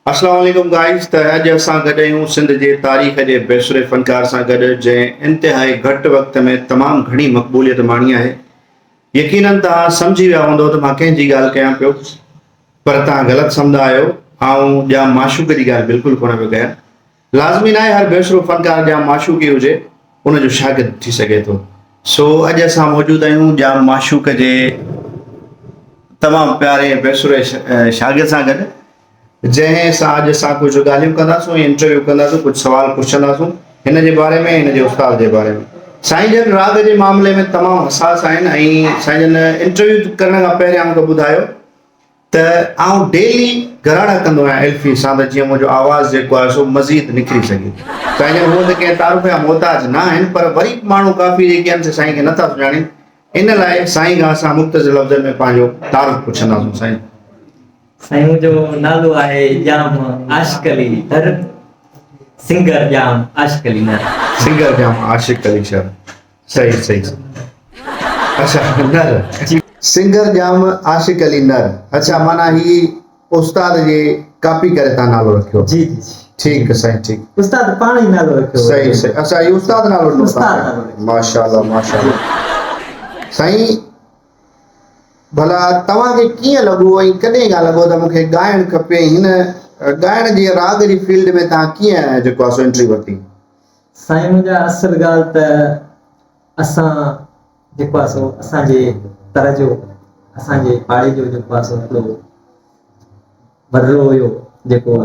अस्सलाम वालेकुम गाइस। त अॼु असां गॾु आहियूं सिंध जे तारीख़ जे बेसुरे फ़नकार सां गॾु जंहिं इंतिहाई घटि वक़्त में तमामु घणी मक़बूलियत माणी आहे। यकीनन तव्हां सम्झी विया हूंदो त मां कंहिंजी ॻाल्हि कयां पियो, पर तव्हां ग़लति सम्झंदा आहियो। ऐं ॼा माशूक़ जी ॻाल्हि बिल्कुलु कोन पियो कयां। लाज़मी न आहे हर बेसुरो फ़नकार ॼा माशूक़ी हुजे उनजो शागिर्दु थी सघे थो। सो अॼु असां मौजूदु आहियूं ॼा माशूक़ जे तमामु प्यारे बेसुरे शागिर्द सां गॾु, जंहिं सां अॼु असां कुझु ॻाल्हियूं कंदासीं, इंटरव्यू कंदासीं, कुझु सुवाल पुछंदासीं हिन जे बारे में, हिन जे उस्ताद जे बारे में। साईं जन राग जे मामले में तमामु हसास आहिनि ऐं साईं जन इंटरव्यू करण खां पहिरियां मूंखे ॿुधायो त आउं डेली घराड़ा कंदो आहियां एल्फी सां, त जीअं मुंहिंजो आवाज़ु जेको आहे सो मज़ीद निकिरी सघे। साईं जन हूअं त कंहिं तारीफ़ जा मोहताज न आहिनि, पर वरी माण्हू काफ़ी जेके आहिनि साईं खे नथा सुञाणनि। इन लाइ साईं खां असां मुख़्तसिर लफ़्ज़नि में पंहिंजो तारीफ़ पुछंदासीं। साईं साईं मुंहिंजो नालो आहे जाम आशिक़ अली नर, सिंगर जाम आशिक़ अली नर। सिंगर जाम आशिक़ अली नर, सही सही। अच्छा नर, सिंगर जाम आशिक़ अली नर। अच्छा, माना ही उस्ताद जे कॉपी करे तव्हां नालो रखियो? जी जी ठीक है साईं, ठीक। उस्ताद पाण ई नालो रखियो। सही सही। अच्छा, ये उस्ताद नालो ॾिनो? उस्ताद नालो। माशाअल्लाह माशाअल्लाह। साईं भला तव्हांखे कीअं लॻो ऐं कॾहिं खां लॻो त मूंखे ॻाइणु खपे? हिन ॻाइण जी राग जी फील्ड में तव्हां कीअं जेको आहे सो एंट्री वरिती? साईं मुंहिंजा असल ॻाल्हि त असां जेको आहे सो असांजे तर जो, असांजे पाड़े जो जेको आहे सो हिकिड़ो बदिलो हुयो जेको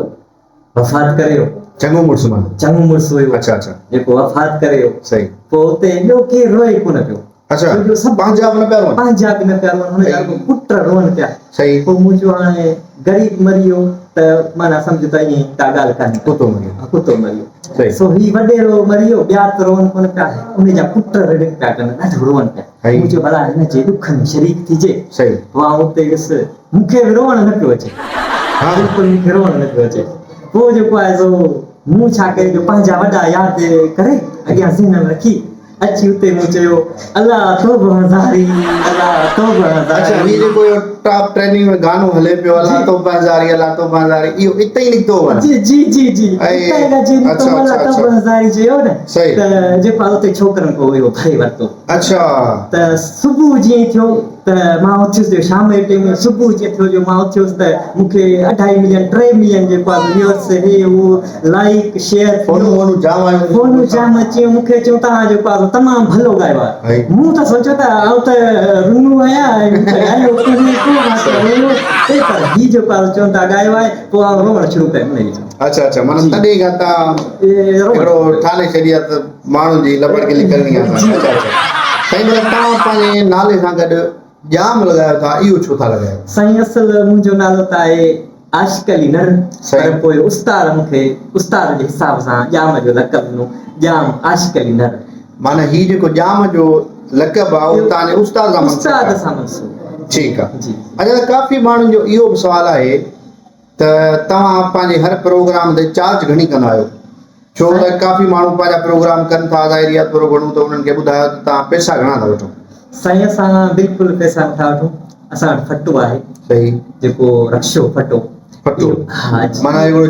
वफ़ात करे वियो। चङो मुड़ुसु माना? चङो मुड़ुसु हुयो। अच्छा अच्छा। जेको वफ़ात करे वियो। सही। पोइ हुते ॿियो केरु रोए कोन पियो। अच्छा, पंहिंजा बि न पिया रोअनि? पंहिंजा बि न पिया रोअनि, हुनजा पुट रोअनि पिया। सही। पोइ मुंहिंजो हाणे ग़रीब मरी वियो त माना सम्झ त ईअं का ॻाल्हि कान्हे। कुतो मरी वियो? कुतो मरी वियो। सही। सो ही वॾेरो मरी वियो, ॿिया त रोअनि कोन पिया, उनजा पुट रिड़ पिया कनि, ॾाढो रोअनि पिया। मुंहिंजो भला हिन जे ॾुख में शरीक थिजे। सही। पोइ हुते वियुसि, मूंखे बि रोअण न पियो अचे। हा बिल्कुलु मूंखे रोअण न पियो अचे। पोइ जेको आहे सो मूं छा कयो, जो पंहिंजा वॾा यादि करे अॻियां ज़हन में रखी अची हुते मूं चयो, अल्लाह तौबा ज़ारी, अल्लाह तौबा ज़ारी। अच्छा, ये जेको टॉप ट्रेंडिंग में गानो हले पियो, अल्लाह तौबा ज़ारी, अल्लाह तौबा ज़ारी, इहो इते ई निकितो हो? जी जी जी जी, इते खां जी निकितो, अल्लाह तौबा ज़ारी चयो न। सही। त जेको आहे उते छोकिरनि को हुयो भई वरितो। अच्छा। त सुबुह जीअं थियो त मां उथियुसि, शाम जे टाइम सुबुह जीअं थियो जो मां उथियुसि त मूंखे 2.5 मिलियन 3 मिलियन जेको आहे व्यूअर्स हे उहो लाइक शेयर फोनू जाम आयो। फोनू जाम अची मूंखे चयो तव्हां जेको आहे तमामु भलो ॻायो आहे। मूं त सोचियो त आउं त रुनू आहियां ऐं मूंखे ॻायो कोन्हे को, मां त रोयो पर ही जेको आहे चवनि था ॻायो आहे, पोइ आउं रोअणु शुरू कयो हुन जी। अच्छा अच्छा, माना तॾहिं खां तव्हां हिकिड़ो ठाने छॾी आहे त माण्हुनि जी लबड़गिली करणी आहे। अच्छा अच्छा। साईं मतिलबु तव्हां पंहिंजे नाले सां गॾु जाम लॻायो था, इहो छो था लॻायो? साईं असल मुंहिंजो नालो त आहे आशिक़ अली नर, पर पोइ उस्ताद मूंखे उस्ताद जे हिसाब सां ॼाम जो लक़ब ॾिनो, ॼाम आशिक़ अली नर। माना ही जेको ॼाम जो लक़ब आहे उहो तव्हांजे उस्ताद सां मनसूब आहे? उस्ताद सां मनसूब। ठीकु आहे जी। अच्छा, काफ़ी माण्हुनि जो इहो बि सुवालु आहे त तव्हां पंहिंजे हर प्रोग्राम ते चार्ज घणी कंदा आहियो? छो त काफ़ी माण्हू पंहिंजा प्रोग्राम कनि था, ज़ाहिरी आहे थोरो घणो, त उन्हनि खे ॿुधायो त तव्हां पैसा घणा था वठो? साईं असां बिल्कुलु पैसा नथा वठूं, असां वटि फटो आहे। सही। जेको रक्षो फटो। फटो? हा। माना हिकिड़ो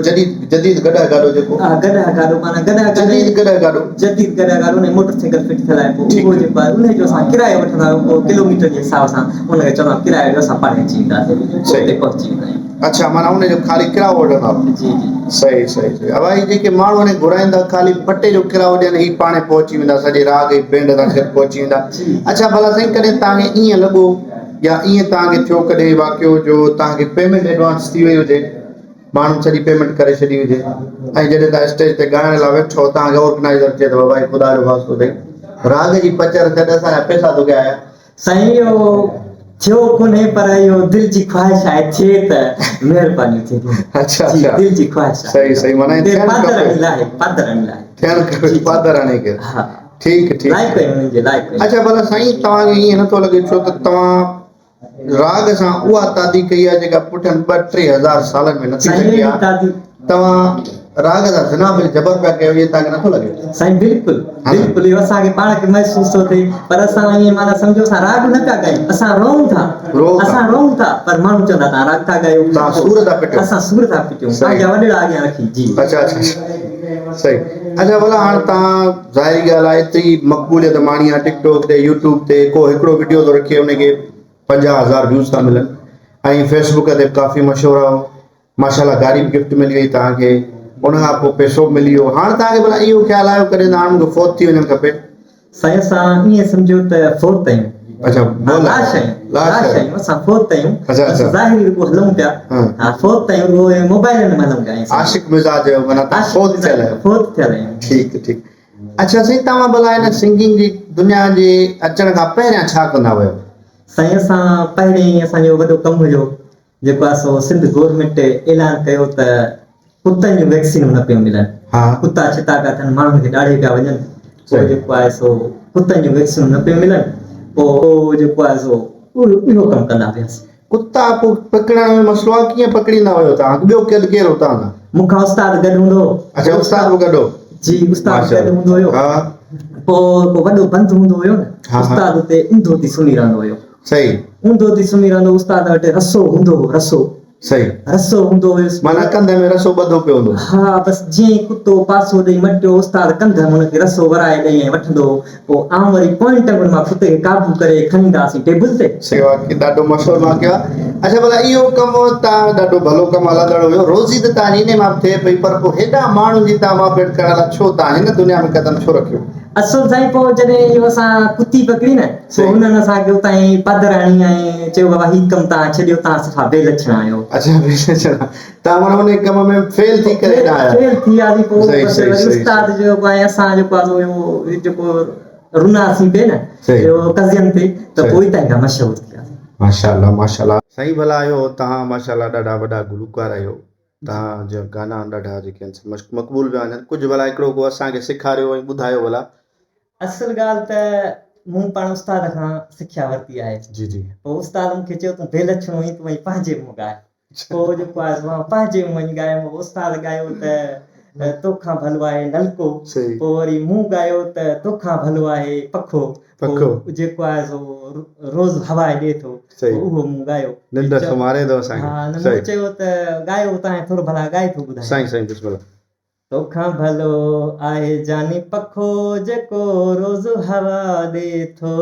जदीद गॾा गाॾो जेको? हा, गॾा गाॾो, माना गॾा जदीद गॾा गाॾो। जदीद गॾा गाॾो ने मोटरसाइकिल फिट थियल आहे, पोइ उहो जेको आहे उनजो असां किरायो वठंदा आहियूं, पोइ किलोमीटर जे हिसाब सां उनखे चवंदा आहियूं किरायो ॾियो, असां पाणे अची वेंदासीं, हुते पहुची वेंदा आहियूं। अच्छा, माना उनजो ख़ाली किरायो वठंदा आहियो? जी जी। सही सही सही। अब भाई जेके माण्हू हाणे घुराईंदा ख़ाली फटे जो किरायो ॾियनि, ही पाणे पहुची वेंदा, सॼे राग ऐं बैंड सां गॾु पहुची वेंदा। अच्छा, भला साईं कॾहिं तव्हांखे ईअं लॻो या ईअं तव्हांखे थियो कॾहिं वाक़ियो जो तव्हांखे पेमेंट एडवांस थी वई हुजे, माण्हू सॼी पेमेंट करे छॾी हुजे, ऐं जॾहिं तव्हां स्टेज ते ॻाइण लाइ वेठो तव्हांखे ऑर्गेनाइज़र चए थो भाई ख़ुदा जो वास्तो अथई, राग जी पचर ते असांजा पैसा तो आया? साईं इहो थियो कोन्हे, पर इहो दिलि जी ख़्वाहिश आहे, थिए त महिरबानी थींदी। अच्छा अच्छा, दिलि जी ख़्वाहिश आहे। सही सही, माना पादराणी लाइ थियणु खपे, पादराणी खे। हा ठीकु ठीकु। लाइक़ आहे उन्हनि जे लाइक़। अच्छा, भला साईं तव्हांखे ईअं नथो लॻे छो त तव्हां राग सां उहा तादी कई आहे जेका पुठियनि 2-3 हज़ार सालनि में नथी लॻी आहे? तव्हां राग जा जनाब जबर पे कयो ये तव्हांखे नथो लॻे? साईं बिल्कुलु हा। बिल्कुलु इहो असांखे पाण खे महसूस थो थिए पर असां ईअं माना सम्झो असां राग न पिया ॻायूं असां रोऊं था पर माण्हू चवंदा तव्हां राग था ॻायो तव्हां सूर था पिटियो। असां सूर था पिटियूं सही। पंहिंजा वॾेरा अॻियां रखी जी अच्छा सही। अच्छा भला हाणे तव्हां ज़ाहिरी ॻाल्हि आहे एतिरी मक़बूलियत माणी आहे टिकटॉक ते यूट्यूब ते को हिकिड़ो वीडियो थो रखे उनखे 50,000 व्यूज़ था मिलनि ऐं फेसबुक ते काफ़ी मशहूरु आहे माशाल्लाह गाड़ी बि गिफ्ट मिली वई तव्हांखे उन खां पोइ पैसो बि मिली वियो हाणे तव्हांखे भला इहो ख़्यालु आयो कॾहिं त हाणे मूंखे फोत थी वञणु खपे? साईं असां ईअं सम्झो त फोत आहियूं अच्छा लाश आहियूं असां फोत आहियूं अच्छा, अच्छा। असां ज़ाहिरी रुॻो हलूं पिया हाँ। हा फोत आहियूं रुॻो मोबाइल में हलूं पिया आशिक मिज़ाज जो माना तव्हां फोत थियल आहियो। फोत थियल आहियूं ठीक अच्छा साईं तव्हां भला हिन सिंगिंग जी दुनिया जे अचण खां पहिरियां छा कंदा हुयव? साईं असां पहिरीं असांजो वॾो कमु हुयो जेको आहे सो सिंध गवर्नमेंट ऐलान कयो त कुतनि जूं वैक्सीनूं न पियूं मिलनि हा। कुता छिता पिया थियनि माण्हुनि खे ॾाढे पिया वञनि पोइ सही। जेको आहे सो कुतनि जूं वैक्सीनूं न पियूं मिलनि पोइ जेको आहे सो इहो कमु कंदा हुआसीं कुता पोइ पकड़ण में मसलो आहे कीअं पकड़ींदा हुयो तव्हां ॿियो केरु हुतां खां? मूंखां उस्ताद गॾु हूंदो हो अच्छा उस्ताद बि गॾो? जी उस्ताद गॾु हूंदो हुयो हा पोइ वॾो बंदि हूंदो हुयो न हा। उस्ताद हुते ऊंधो थी सुम्ही रहंदो हुयो सही ऊंधो थी सुम्ही रहंदो उस्ताद वटि रसो हूंदो हो सही रसो हूंदो हुयुसि माना कंधे में रसो ॿधो पियो हूंदो? हा बसि जीअं ई कुतो पासो ॾेई मटियो उस्ताद कंध में हुनखे रसो वराए ॾेई ऐं वठंदो पोइ आउं वरी पोइंट मां कुते खे काबू करे खणी ईंदासीं टेबल ते सेवा की ॾाढो मशहूरु वाक़ियो आहे। अच्छा भला इहो कमु तव्हां ॾाढो भलो कमु हलंदड़ हुयो रोज़ी त तव्हां इन मां थिए पई पर पोइ हेॾा माण्हुनि जी तव्हां मां करण लाइ छो तव्हां हिन दुनिया में कदम छो रखियो? असुल साईं पोइ जॾहिं इहो असां कुती पकड़ी न सही। पोइ हुननि असांखे उतां ई पधर हणी ऐं चयो बाबा हीउ कमु तव्हां छॾियो तव्हां सुठा बेलक्षण आहियो। अच्छा बेलक्षण तव्हां माना उन कम में फेल थी करे आया? फेल थी वियासीं पोइ सही, बसि सही, वरी सही, उस्ताद जेको आहे असां जेको आहे इहो जेको रुनासीं पिए न सही। इहो कज़ियन ते त सही। पोइ ई ताईं खां मशहूरु थी वियासीं। माशाल्लाह माशाल्लाह साईं भला आहियो तव्हां माशाल्लाह ॾाढा वॾा गुलूकार आहियो तव्हांजा गाना ॾाढा जेके आहिनि मक़बूल पिया वञनि कुझु भला हिकिड़ो को असांखे सेखारियो ऐं ॿुधायो भला। असुल ॻाल्हि त मूं पाण उस्ताद खां सिखिया वरिती आहे जी जी पोइ उस्ताद मूंखे चयो तूं बेलक्षणो ई तूं वञी पंहिंजे मुंहुं ॻाए पोइ जेको आहे मां पंहिंजे मुंहुं वञी ॻायो उस्ताद ॻायो त तोखां भलो आहे नलको सही। पोइ वरी मूं ॻायो त तोखां भलो आहे पखो पखो। पोइ जेको आहे सो रोज़ हवा ॾिए थो सही। पोइ उहो मूं ॻायो निंड सुम्हारे थो असांखे। हा न मूं सही। चयो त ॻायो तव्हां थोरो भला ॻाए थो ॿुधाए साईं साईं बिस्मिल्लाह। तोखां भलो आहे जानी पखो जेको रोज़ हवा ॾे थो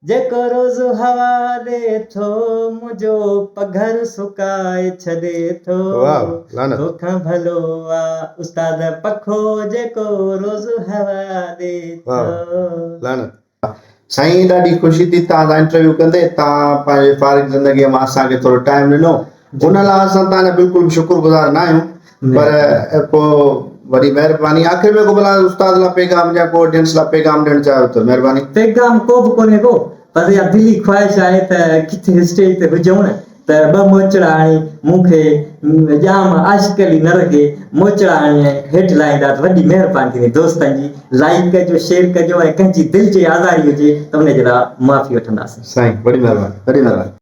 जेको रोज़ हवा ॾे थो मुंहिंजो पघर सुकाए छॾे थो वाह लानत। तोखां भलो आहे उस्ताद पखो जेको रोज़ हवा ॾे थो। लानत। साईं ॾाढी ख़ुशी थी तव्हां सां इंटरव्यू कंदे तव्हां पंहिंजे फारिग ज़िंदगीअ मां असांखे थोरो टाइम ॾिनो उन लाइ असां तव्हांजा बिल्कुलु शुक्रगुज़ार न आहियूं पर पोइ वरी महिरबानी आख़िर में को भला उस्ताद लाइ पैगाम या को ऑडियंस लाइ पैगाम ॾियणु चाहियो त महिरबानी। पैगाम को बि कोन्हे को पर इहा दिली ख़्वाहिश आहे त किथे स्टेज ते हुजूं न त ॿ मोचड़ा हणी मूंखे ॼाम आशिकली न रखे मोचड़ा हणी ऐं हेठि लाहींदा त वॾी महिरबानी थींदी दोस्तनि जी लाइक कजो शेयर कजो ऐं कंहिंजी दिलि जी आज़ारी हुजे त हुनजे लाइ माफ़ी वठंदासीं। साईं वॾी महिरबानी वॾी महिरबानी।